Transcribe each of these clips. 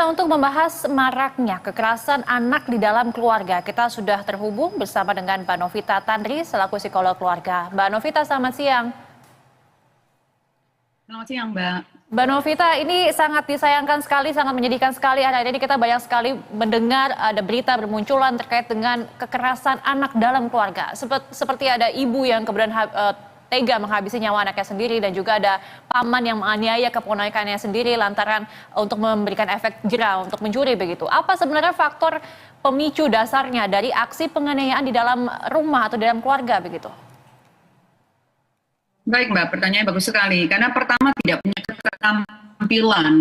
Nah, untuk membahas maraknya kekerasan anak di dalam keluarga, kita sudah terhubung bersama dengan Mbak Novita Tandri selaku psikolog keluarga. Mbak Novita, selamat siang. Selamat siang, Mbak. Mbak Novita, ini sangat disayangkan sekali, sangat menyedihkan sekali. Hari ini kita banyak sekali mendengar ada berita bermunculan terkait dengan kekerasan anak dalam keluarga. Seperti ada ibu yang kemudian tega menghabisi nyawa anaknya sendiri, dan juga ada paman yang menganiaya keponakannya sendiri lantaran untuk memberikan efek jera untuk mencuri begitu. Apa sebenarnya faktor pemicu dasarnya dari aksi penganiayaan di dalam rumah atau di dalam keluarga begitu? Baik, Mbak, pertanyaannya bagus sekali. Karena pertama tidak punya keterampilan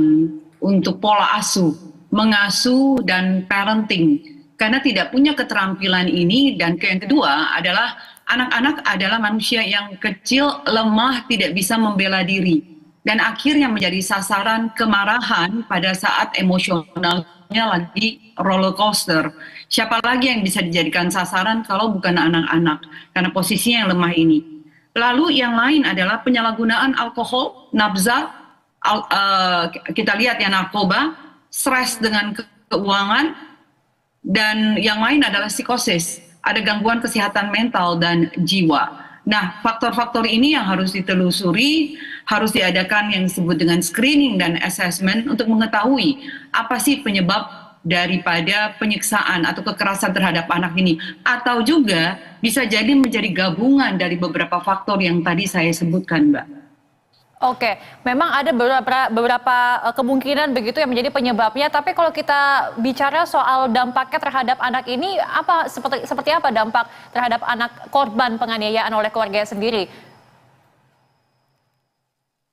untuk pola asuh, mengasuh dan parenting. Karena tidak punya keterampilan ini, dan yang kedua adalah anak-anak adalah manusia yang kecil, lemah, tidak bisa membela diri. Dan akhirnya menjadi sasaran kemarahan pada saat emosionalnya lagi roller coaster. Siapa lagi yang bisa dijadikan sasaran kalau bukan anak-anak? Karena posisinya yang lemah ini. Lalu yang lain adalah penyalahgunaan alkohol, nafza, kita lihat ya narkoba, stres dengan keuangan, dan yang lain adalah psikosis, ada gangguan kesehatan mental dan jiwa. Nah, faktor-faktor ini yang harus ditelusuri, harus diadakan yang disebut dengan screening dan assessment untuk mengetahui apa sih penyebab daripada penyiksaan atau kekerasan terhadap anak ini. Atau juga bisa jadi menjadi gabungan dari beberapa faktor yang tadi saya sebutkan, Mbak. Oke, memang ada beberapa kemungkinan begitu yang menjadi penyebabnya. Tapi kalau kita bicara soal dampaknya terhadap anak ini, seperti apa dampak terhadap anak korban penganiayaan oleh keluarganya sendiri?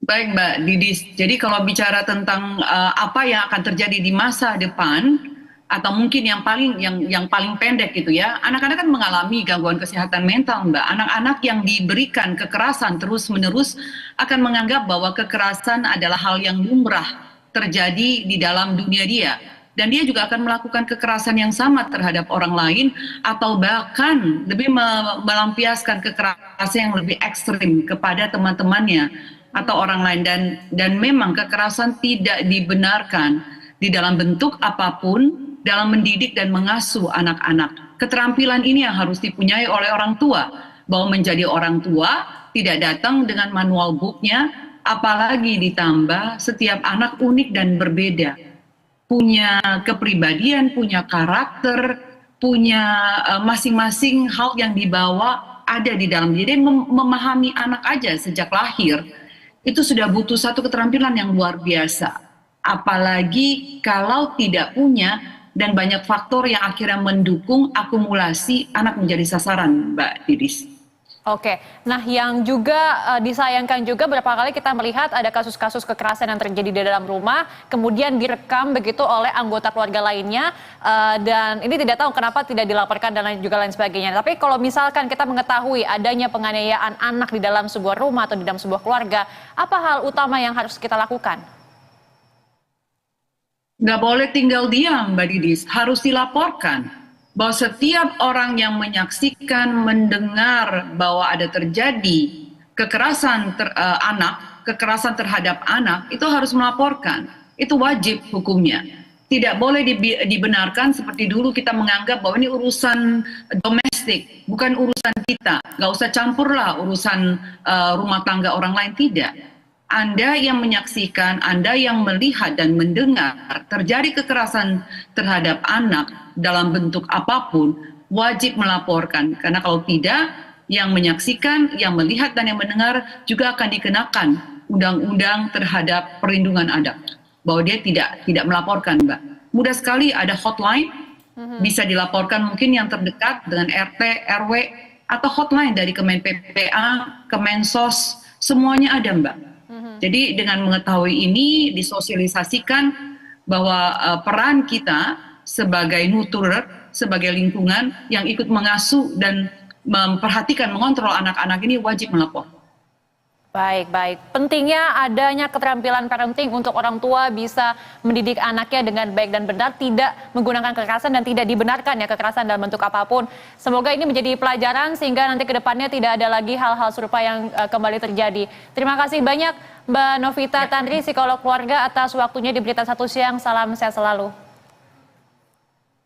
Baik, Mbak Didis. Jadi kalau bicara tentang apa yang akan terjadi di masa depan, atau mungkin yang paling pendek gitu ya, anak-anak kan mengalami gangguan kesehatan mental, Mbak. Anak-anak yang diberikan kekerasan terus-menerus akan menganggap bahwa kekerasan adalah hal yang lumrah terjadi di dalam dunia dia. Dan dia juga akan melakukan kekerasan yang sama terhadap orang lain, atau bahkan lebih melampiaskan kekerasan yang lebih ekstrim kepada teman-temannya atau orang lain. Dan memang kekerasan tidak dibenarkan di dalam bentuk apapun dalam mendidik dan mengasuh anak-anak. Keterampilan ini yang harus dipunyai oleh orang tua, bahwa menjadi orang tua tidak datang dengan manual booknya, apalagi ditambah setiap anak unik dan berbeda, punya kepribadian, punya karakter, punya masing-masing hal yang dibawa ada di dalam. Jadi memahami anak aja sejak lahir itu sudah butuh satu keterampilan yang luar biasa, apalagi kalau tidak punya, dan banyak faktor yang akhirnya mendukung akumulasi anak menjadi sasaran, Mbak Didis. Oke, nah yang juga disayangkan juga beberapa kali kita melihat ada kasus-kasus kekerasan yang terjadi di dalam rumah, kemudian direkam begitu oleh anggota keluarga lainnya, dan ini tidak tahu kenapa tidak dilaporkan dan juga lain sebagainya. Tapi kalau misalkan kita mengetahui adanya penganiayaan anak di dalam sebuah rumah atau di dalam sebuah keluarga, apa hal utama yang harus kita lakukan? Nggak boleh tinggal diam, Mbak Didis, harus dilaporkan. Bahwa setiap orang yang menyaksikan, mendengar bahwa ada terjadi kekerasan kekerasan terhadap anak, itu harus melaporkan. Itu wajib hukumnya. Tidak boleh dibenarkan seperti dulu kita menganggap bahwa ini urusan domestik, bukan urusan kita. Nggak usah campurlah urusan rumah tangga orang lain, tidak. Anda yang menyaksikan, Anda yang melihat dan mendengar terjadi kekerasan terhadap anak dalam bentuk apapun, wajib melaporkan. Karena kalau tidak, yang menyaksikan, yang melihat dan yang mendengar juga akan dikenakan undang-undang terhadap perlindungan anak. Bahwa dia tidak melaporkan, Mbak. Mudah sekali ada hotline, bisa dilaporkan mungkin yang terdekat dengan RT, RW, atau hotline dari Kemen PPA, Kemensos, semuanya ada, Mbak. Jadi dengan mengetahui ini, disosialisasikan bahwa peran kita sebagai nurturer, sebagai lingkungan yang ikut mengasuh dan memperhatikan, mengontrol anak-anak ini wajib melapor. Baik, baik. Pentingnya adanya keterampilan parenting untuk orang tua bisa mendidik anaknya dengan baik dan benar, tidak menggunakan kekerasan dan tidak dibenarkan ya kekerasan dalam bentuk apapun. Semoga ini menjadi pelajaran sehingga nanti ke depannya tidak ada lagi hal-hal serupa yang kembali terjadi. Terima kasih banyak Mbak Novita Tandri, psikolog keluarga, atas waktunya di Berita Satu Siang. Salam sehat selalu.